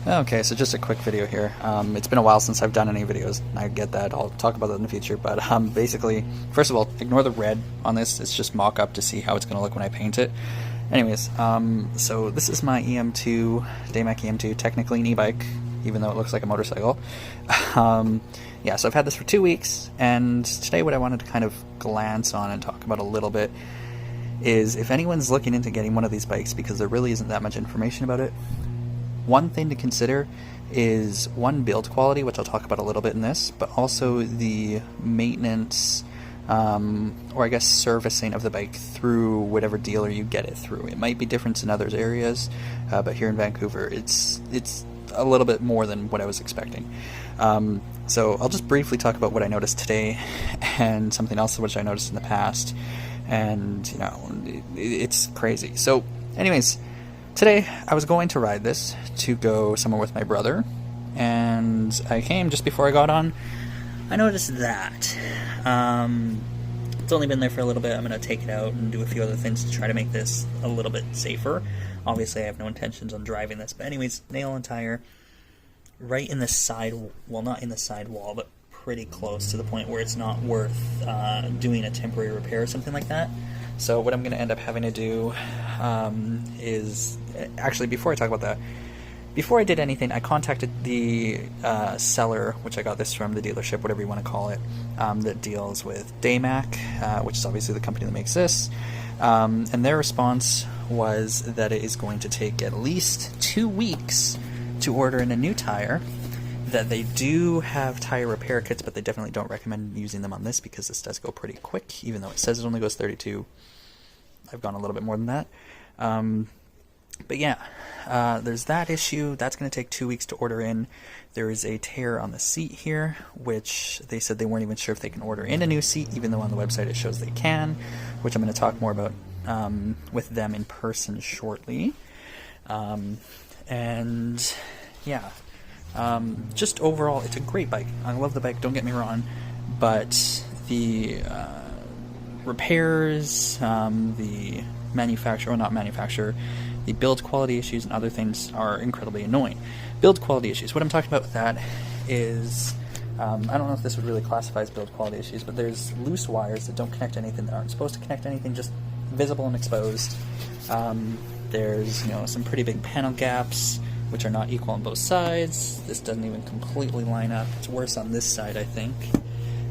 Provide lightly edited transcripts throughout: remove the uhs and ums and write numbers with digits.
Okay, so just a quick video here. It's been a while since I've done any videos. I get that. I'll talk about that in the future. But basically, first of all, ignore the red on this. It's just mock-up to see how it's going to look when I paint it. Anyways, so this is my EM2, Daymak EM2, technically an e-bike, even though it looks like a motorcycle. Yeah, so I've had this for 2 weeks, and today what I wanted to kind of glance on and talk about a little bit is if anyone's looking into getting one of these bikes, because there really isn't that much information about it. One thing to consider is build quality, which I'll talk about a little bit in this, but also the maintenance, or I guess servicing of the bike through whatever dealer you get it through. It might be different in other areas, but here in Vancouver, it's a little bit more than what I was expecting. So I'll just briefly talk about what I noticed today and something else which I noticed in the past, and you know, it's crazy. So anyways, today I was going to ride this to go somewhere with my brother, and I came just before I got on. I noticed that it's only been there for a little bit. I'm going to take it out and do a few other things to try to make this a little bit safer. Obviously I have no intentions on driving this, but anyways, nail and tire right in the side, well, not in the side wall, but pretty close to the point where it's not worth doing a temporary repair or something like that. So what I'm going to end up having to do is, actually before I talk about that, before I did anything, I contacted the seller, which I got this from, the dealership, whatever you want to call it, that deals with Daymak, which is obviously the company that makes this, and their response was that it is going to take at least 2 weeks to order in a new tire, that they do have tire repair kits, but they definitely don't recommend using them on this because this does go pretty quick, even though it says it only goes 32. I've gone a little bit more than that. But yeah, there's that issue. That's going to take 2 weeks to order in. There is a tear on the seat here, which they said they weren't even sure if they can order in a new seat, even though on the website it shows they can, which I'm going to talk more about with them in person shortly. And yeah, just overall, it's a great bike. I love the bike, don't get me wrong, but the repairs, the manufacturer, or not manufacturer, the build quality issues and other things are incredibly annoying. Build quality issues, what I'm talking about with that is, I don't know if this would really classify as build quality issues, but there's loose wires that don't connect to anything, that aren't supposed to connect to anything, just visible and exposed. There's, you know, some pretty big panel gaps, which are not equal on both sides. This doesn't even completely line up. It's worse on this side, I think.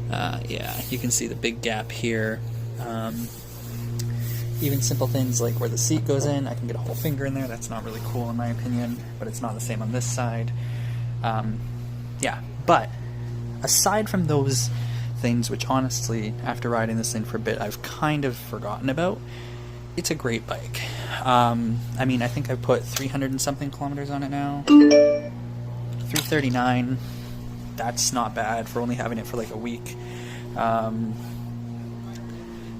Yeah, you can see the big gap here. Even simple things like where the seat goes in, I can get a whole finger in there. That's not really cool in my opinion, but it's not the same on this side. Yeah, but aside from those things, which honestly, after riding this thing for a bit, I've kind of forgotten about, it's a great bike. I mean, I think I've put 300 and something kilometers on it now. 339. That's not bad for only having it for like a week. The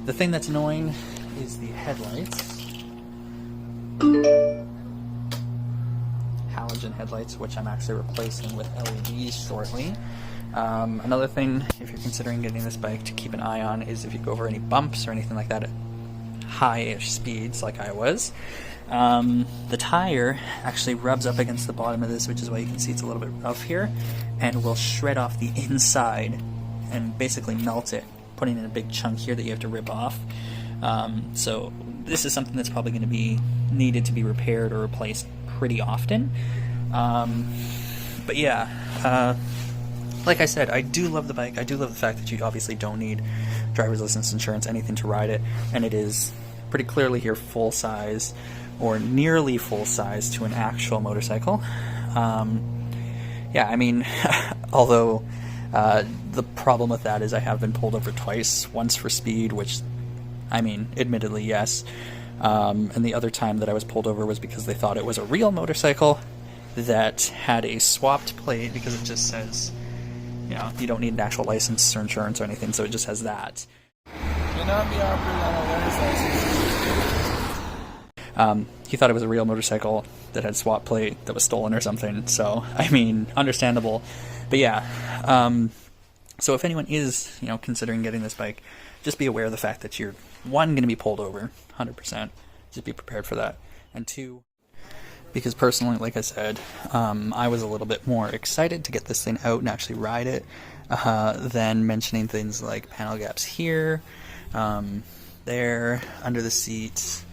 thing that's annoying is the headlights. Halogen headlights, which I'm actually replacing with LEDs shortly. Another thing, if you're considering getting this bike, to keep an eye on is if you go over any bumps or anything like that at high-ish speeds like I was, the tire actually rubs up against the bottom of this, which is why you can see it's a little bit rough here, and will shred off the inside and basically melt it, putting in a big chunk here that you have to rip off. So this is something that's probably going to be needed to be repaired or replaced pretty often. But yeah, like I said, I do love the bike. I do love the fact that you obviously don't need driver's license, insurance, anything to ride it, and it is pretty clearly here full size, or nearly full size to an actual motorcycle. Yeah, I mean, although the problem with that is I have been pulled over twice, once for speed, which, I mean, admittedly, yes, and the other time that I was pulled over was because they thought it was a real motorcycle that had a swapped plate, because it just says, you know, you don't need an actual license or insurance or anything, so it just has that. He thought it was a real motorcycle that had swap plate that was stolen or something, so, I mean, understandable. But yeah, so if anyone is, you know, considering getting this bike, just be aware of the fact that you're, one, going to be pulled over, 100%, just be prepared for that, and two, because personally, like I said, I was a little bit more excited to get this thing out and actually ride it than mentioning things like panel gaps here, there, under the seat,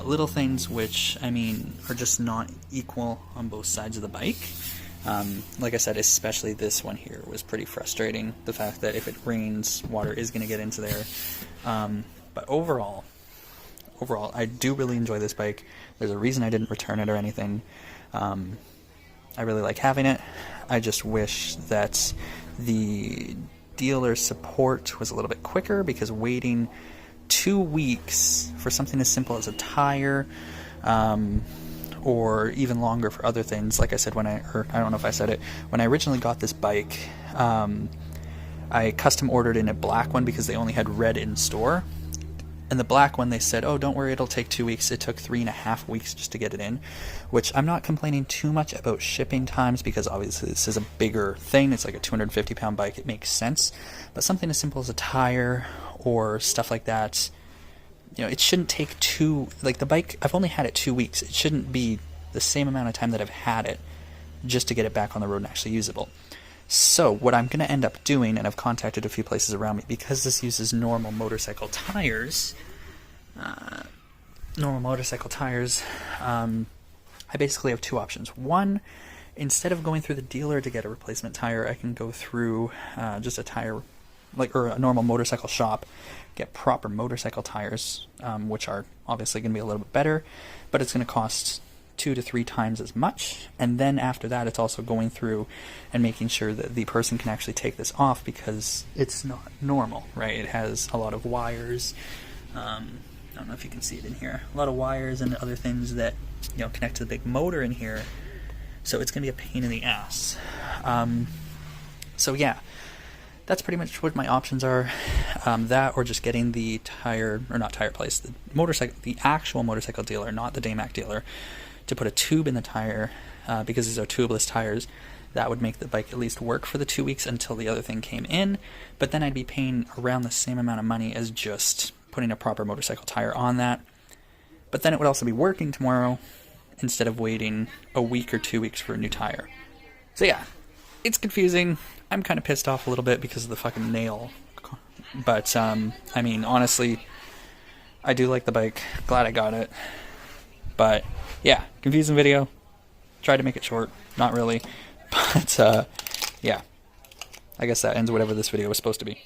little things which, I mean, are just not equal on both sides of the bike. Like I said, especially this one here was pretty frustrating. The fact that if it rains, water is going to get into there. But overall, I do really enjoy this bike. There's a reason I didn't return it or anything. I really like having it. I just wish that the dealer support was a little bit quicker, because waiting 2 weeks for something as simple as a tire, or even longer for other things, like I said I don't know if I said it, when I originally got this bike, I custom ordered in a black one because they only had red in store. And the black one, they said, oh, don't worry, it'll take 2 weeks. It took 3.5 weeks just to get it in, which I'm not complaining too much about shipping times, because obviously this is a bigger thing. It's like a 250-pound bike. It makes sense. But something as simple as a tire or stuff like that, you know, it shouldn't take like the bike, I've only had it 2 weeks. It shouldn't be the same amount of time that I've had it just to get it back on the road and actually usable. So what I'm going to end up doing, and I've contacted a few places around me, because this uses normal motorcycle tires, I basically have two options. One, instead of going through the dealer to get a replacement tire, I can go through just a tire, or a normal motorcycle shop, get proper motorcycle tires, which are obviously going to be a little bit better, but it's going to cost 2 to 3 times as much. And then after that, it's also going through and making sure that the person can actually take this off, because it's not normal, right? It has a lot of wires. I don't know if you can see it in here. A lot of wires and other things that, you know, connect to the big motor in here. So it's going to be a pain in the ass. So yeah, that's pretty much what my options are. That, or just getting the tire, or not tire place, the actual motorcycle dealer, not the Daymak dealer, to put a tube in the tire, because these are tubeless tires. That would make the bike at least work for the 2 weeks until the other thing came in, but then I'd be paying around the same amount of money as just putting a proper motorcycle tire on that. But then it would also be working tomorrow, instead of waiting a week or 2 weeks for a new tire. So yeah, it's confusing. I'm kind of pissed off a little bit because of the fucking nail. But, I mean, honestly, I do like the bike. Glad I got it. But yeah, confusing video. Tried to make it short. Not really. But, yeah. I guess that ends whatever this video was supposed to be.